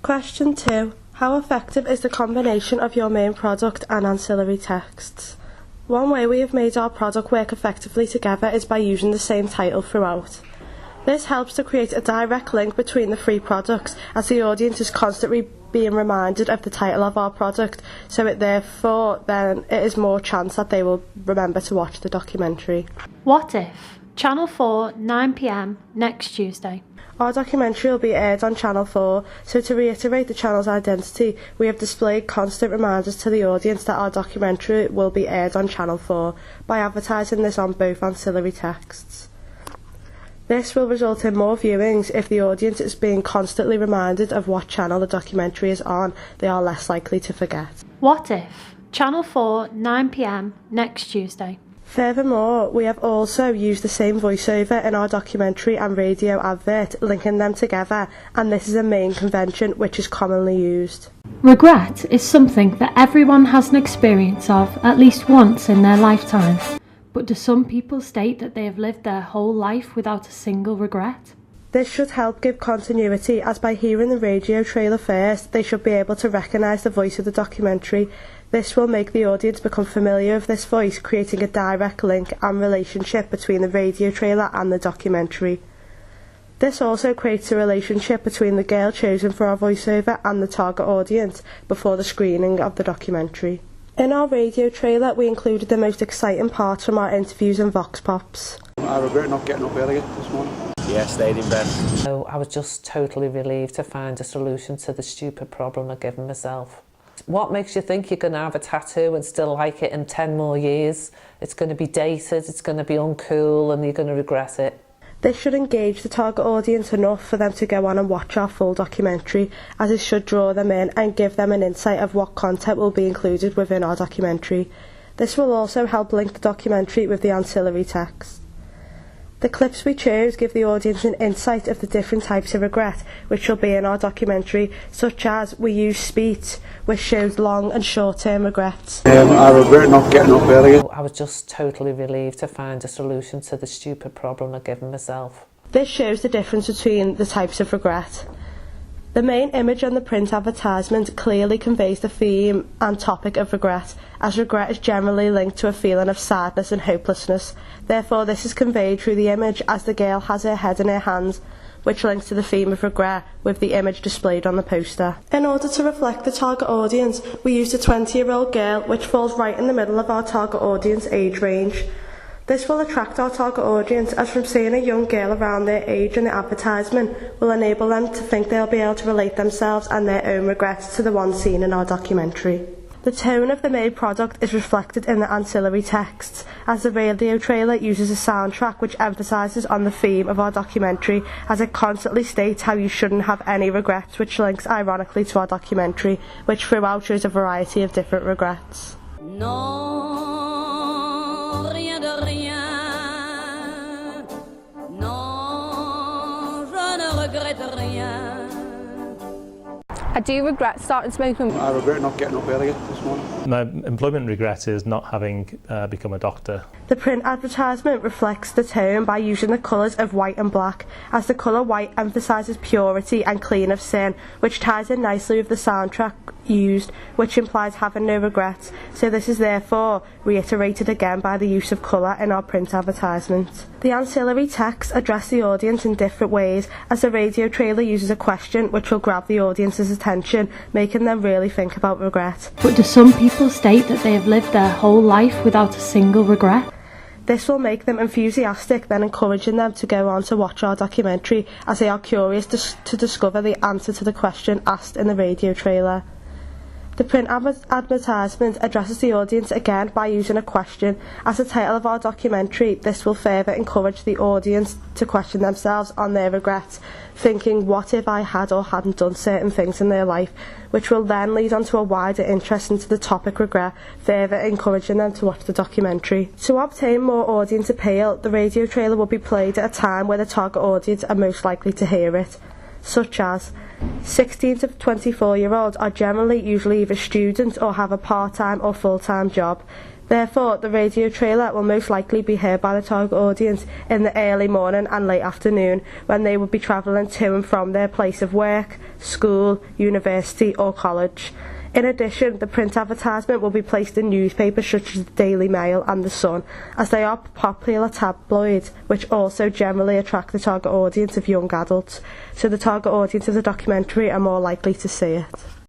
Question 2. How effective is the combination of your main product and ancillary texts? One way we have made our product work effectively together is by using the same title throughout. This helps to create a direct link between the three products, as the audience is constantly being reminded of the title of our product, so it is more chance that they will remember to watch the documentary. What if? Channel 4, 9 p.m. next Tuesday. Our documentary will be aired on Channel 4, so to reiterate the channel's identity, we have displayed constant reminders to the audience that our documentary will be aired on Channel 4 by advertising this on both ancillary texts. This will result in more viewings. If the audience is being constantly reminded of what channel the documentary is on, they are less likely to forget. What if? Channel 4, 9 p.m. next Tuesday. Furthermore, we have also used the same voiceover in our documentary and radio advert, linking them together, and this is a main convention which is commonly used. Regret is something that everyone has an experience of at least once in their lifetime. But do some people state that they have lived their whole life without a single regret? This should help give continuity, as by hearing the radio trailer first, they should be able to recognise the voice of the documentary. This will make the audience become familiar with this voice, creating a direct link and relationship between the radio trailer and the documentary. This also creates a relationship between the girl chosen for our voiceover and the target audience before the screening of the documentary. In our radio trailer, we included the most exciting parts from our interviews and Vox Pops. I regret not getting up earlier this morning. Yeah, stayed in bed. So I was just totally relieved to find a solution to the stupid problem I've given myself. What makes you think you're going to have a tattoo and still like it in 10 more years? It's going to be dated, it's going to be uncool, and you're going to regret it. This should engage the target audience enough for them to go on and watch our full documentary, as it should draw them in and give them an insight of what content will be included within our documentary. This will also help link the documentary with the ancillary text. The clips we chose give the audience an insight of the different types of regret which will be in our documentary, such as we use speech, which shows long and short-term regrets. I regret not getting up earlier. I was just totally relieved to find a solution to the stupid problem I've given myself. This shows the difference between the types of regret. The main image on the print advertisement clearly conveys the theme and topic of regret, as regret is generally linked to a feeling of sadness and hopelessness. Therefore, this is conveyed through the image, as the girl has her head in her hands, which links to the theme of regret with the image displayed on the poster. In order to reflect the target audience, we used a 20-year-old girl, which falls right in the middle of our target audience age range. This will attract our target audience, as from seeing a young girl around their age in the advertisement will enable them to think they'll be able to relate themselves and their own regrets to the ones seen in our documentary. The tone of the main product is reflected in the ancillary texts, as the radio trailer uses a soundtrack which emphasises on the theme of our documentary, as it constantly states how you shouldn't have any regrets, which links ironically to our documentary, which throughout shows a variety of different regrets. Non, rien de rien. Non, je ne regrette rien. I do regret starting smoking. I regret not getting up earlier this morning. My employment regret is not having become a doctor. The print advertisement reflects the tone by using the colours of white and black, as the colour white emphasises purity and clean of sin, which ties in nicely with the soundtrack used, which implies having no regrets, so this is therefore reiterated again by the use of colour in our print advertisement. The ancillary texts address the audience in different ways, as the radio trailer uses a question which will grab the audience's attention, making them really think about regret. But do some people state that they have lived their whole life without a single regret? This will make them enthusiastic, then encouraging them to go on to watch our documentary, as they are curious to discover the answer to the question asked in the radio trailer. The print advertisement addresses the audience again by using a question. As the title of our documentary, this will further encourage the audience to question themselves on their regrets, thinking, what if I had or hadn't done certain things in their life, which will then lead on to a wider interest into the topic regret, further encouraging them to watch the documentary. To obtain more audience appeal, the radio trailer will be played at a time where the target audience are most likely to hear it, such as 16 to 24-year-olds are usually either students or have a part-time or full-time job. Therefore, the radio trailer will most likely be heard by the target audience in the early morning and late afternoon, when they will be travelling to and from their place of work, school, university or college. In addition, the print advertisement will be placed in newspapers such as the Daily Mail and the Sun, as they are popular tabloids which also generally attract the target audience of young adults, so the target audience of the documentary are more likely to see it.